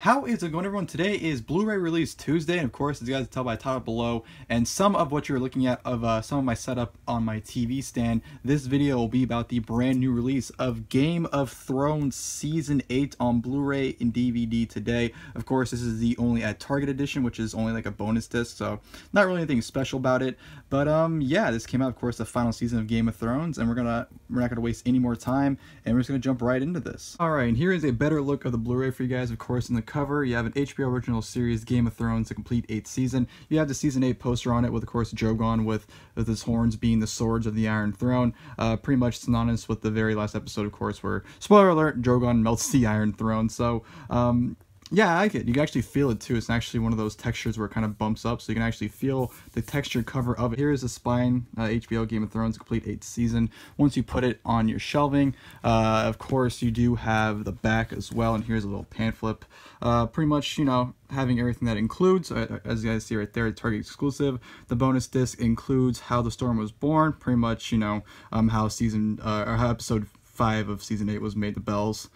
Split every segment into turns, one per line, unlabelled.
How is it going, everyone? Today is Blu-ray release Tuesday, and of course, as you guys can tell by the title below, and some of what you're looking at of some of my setup on my TV stand, this video will be about the brand new release of Game of Thrones Season 8 on Blu-ray and DVD today. Of course, this is the only at Target edition, which is only like a bonus disc, so not really anything special about it. But yeah, this came out, of course, the final season of Game of Thrones, and we're not gonna waste any more time, and we're just gonna jump right into this. All right, and here is a better look of the Blu-ray for you guys. Of course, in the cover, you have an HBO original series, Game of Thrones, the complete 8th season. You have the season 8 poster on it with, of course, Drogon with his horns being the swords of the Iron Throne. Pretty much synonymous with the very last episode, of course, where, spoiler alert, Drogon melts the Iron Throne. So, yeah, I like it. You can actually feel it too. It's actually one of those textures where it kind of bumps up, so you can actually feel the textured cover of it. Here is the spine, HBO Game of Thrones, complete 8th season. Once you put it on your shelving, of course, you do have the back as well, and here's a little pamphlet. Pretty much, you know, having everything that includes, as you guys see right there, Target exclusive. The bonus disc includes how the storm was born, pretty much, you know, how how episode 5 of season 8 was made, the bells.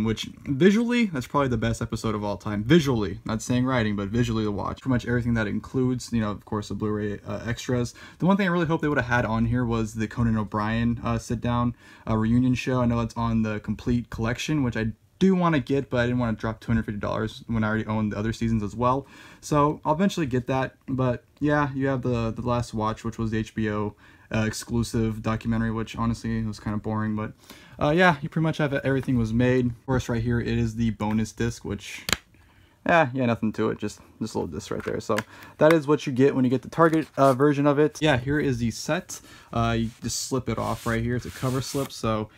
Which visually, that's probably the best episode of all time. Visually, not saying writing, but visually to watch. Pretty much everything that includes, you know, of course, the Blu-ray extras. The one thing I really hope they would have had on here was the Conan O'Brien sit-down reunion show. I know it's on the complete collection, which I do want to get, but I didn't want to drop $250 when I already own the other seasons as well. So I'll eventually get that. But yeah, you have the Last Watch, which was the HBO exclusive documentary, which honestly was kind of boring, but yeah, you pretty much have everything was made. Of course, right here it is the bonus disc, which yeah, nothing to it, just this little disc right there. So that is what you get when you get the Target version of it. Yeah, here is the set. You just slip it off right here. It's a cover slip. So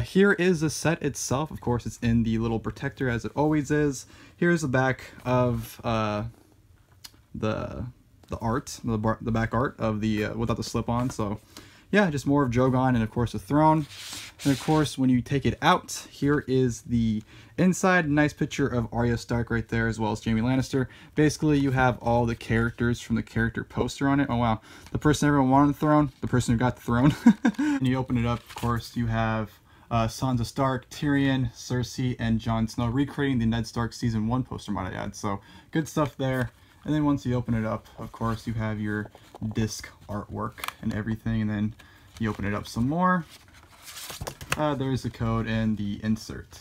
here is the set itself. Of course, it's in the little protector as it always is. Here's the back of the art, the back art of the without the slip on. So yeah, just more of Drogon and of course the throne. And of course, when you take it out, here is the inside. Nice picture of Arya Stark right there, as well as Jaime Lannister. Basically, you have all the characters from the character poster on it. Oh wow, the person everyone wanted the throne, the person who got the throne. And you open it up, of course, you have Sansa Stark, Tyrion, Cersei, and Jon Snow, recreating the Ned Stark Season 1 poster, might I add. So good stuff there. And then once you open it up, of course, you have your disc artwork and everything. And then you open it up some more. There's the code and the insert.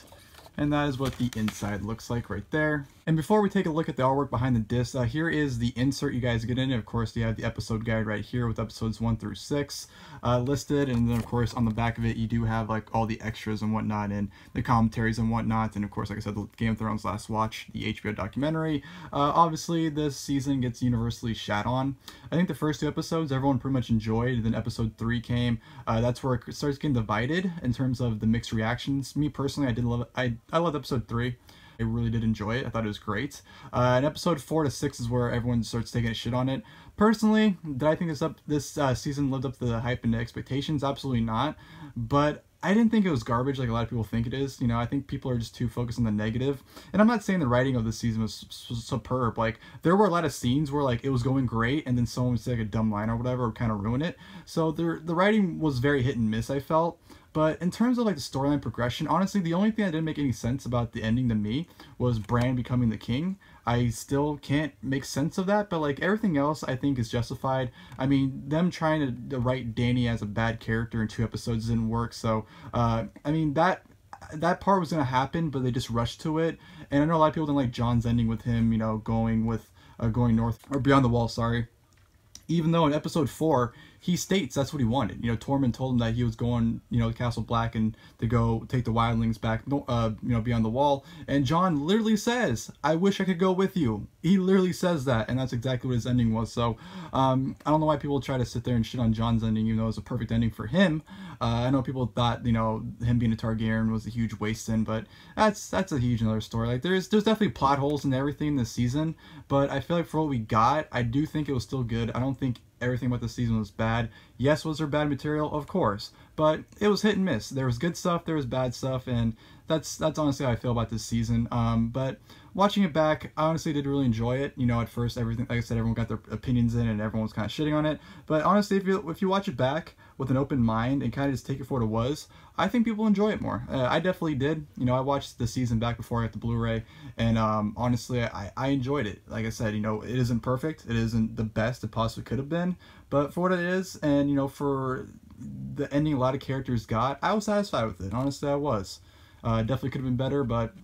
And that is what the inside looks like right there. And before we take a look at the artwork behind the disc, here is the insert you guys get in it. Of course, you have the episode guide right here with episodes 1 through 6 listed. And then, of course, on the back of it, you do have like all the extras and whatnot and the commentaries and whatnot. And, of course, like I said, the Game of Thrones Last Watch, the HBO documentary. Obviously, this season gets universally shat on. I think the first 2 episodes, everyone pretty much enjoyed. And then episode 3 came. That's where it starts getting divided in terms of the mixed reactions. Me, personally, I did love it. I loved episode 3. I really did enjoy it. I thought it was great. And episode 4 to 6 is where everyone starts taking a shit on it. Personally, did I think this season lived up to the hype and the expectations? Absolutely not. But I didn't think it was garbage like a lot of people think it is. You know, I think people are just too focused on the negative. And I'm not saying the writing of the season was superb. Like, there were a lot of scenes where, like, it was going great, and then someone would say, like, a dumb line or whatever would kind of ruin it. So the writing was very hit and miss, I felt. But in terms of like the storyline progression, honestly, the only thing that didn't make any sense about the ending to me was Bran becoming the king. I still can't make sense of that, but like everything else I think is justified. I mean, them trying to write Dany as a bad character in 2 episodes didn't work. So, I mean, that part was going to happen, but they just rushed to it. And I know a lot of people didn't like Jon's ending with him, you know, going north, or beyond the wall, sorry. Even though in episode 4, he states that's what he wanted. You know, Tormund told him that he was going, you know, to Castle Black and to go take the wildlings back, you know, beyond the wall. And Jon literally says, "I wish I could go with you." He literally says that, and that's exactly what his ending was. So, I don't know why people try to sit there and shit on Jon's ending, even though it was a perfect ending for him. I know people thought, you know, him being a Targaryen was a huge waste in, but that's a huge another story. Like, there's definitely plot holes in everything this season, but I feel like for what we got, I do think it was still good. I don't think everything about the season was bad. Yes, was there bad material? Of course. But it was hit and miss. There was good stuff, there was bad stuff, and that's honestly how I feel about this season. But watching it back, I honestly did really enjoy it. You know, at first, everything, like I said, everyone got their opinions in and everyone was kind of shitting on it. But honestly, if you watch it back with an open mind and kind of just take it for what it was, I think people enjoy it more. I definitely did. You know, I watched the season back before I got the Blu-ray, and honestly, I enjoyed it. Like I said, you know, it isn't perfect. It isn't the best it possibly could have been, but for what it is, and you know, for the ending a lot of characters got, I was satisfied with it. Honestly, I was. Definitely could have been better, but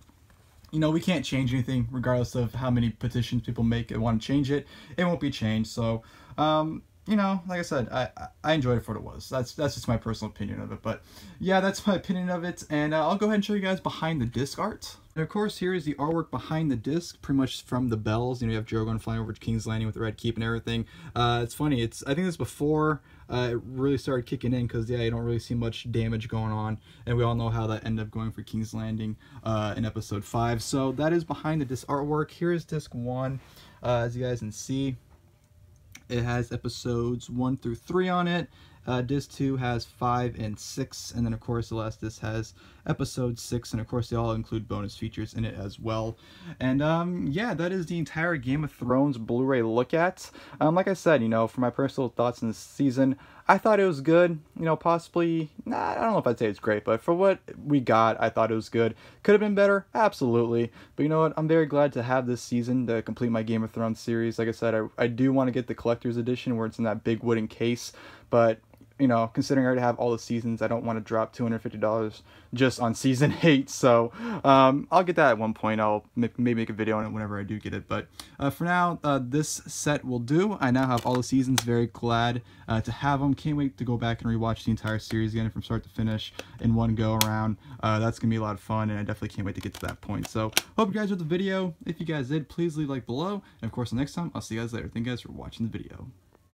you know, we can't change anything regardless of how many petitions people make and want to change it. It won't be changed. So, you know, like I said, I enjoyed it for what it was. That's just my personal opinion of it. But yeah, that's my opinion of it. And I'll go ahead and show you guys behind the disc art. And of course, here is the artwork behind the disc, pretty much from the bells. You know, you have Drogon flying over to King's Landing with the Red Keep and everything. It's funny. I think this is before it really started kicking in, because yeah, you don't really see much damage going on, and we all know how that ended up going for King's Landing in episode 5. So that is behind the disc artwork. Here is disc 1. As you guys can see, it has episodes 1 through 3 on it. Disc 2 has 5 and 6, and then of course the last disc has episode 6, and of course they all include bonus features in it as well. And yeah, that is the entire Game of Thrones Blu-ray look at. Like I said, you know, for my personal thoughts in this season, I thought it was good. You know, possibly, I don't know if I'd say it's great, but for what we got, I thought it was good. Could have been better, absolutely. But you know what, I'm very glad to have this season to complete my Game of Thrones series. Like I said, I do want to get the collector's edition where it's in that big wooden case, but you know, considering I already have all the seasons, I don't want to drop $250 just on season 8. So I'll get that at one point. I'll maybe make a video on it whenever I do get it. But for now, this set will do. I now have all the seasons. Very glad to have them. Can't wait to go back and rewatch the entire series again from start to finish in one go around. That's going to be a lot of fun, and I definitely can't wait to get to that point. So hope you guys enjoyed the video. If you guys did, please leave a like below. And of course, next time, I'll see you guys later. Thank you guys for watching the video.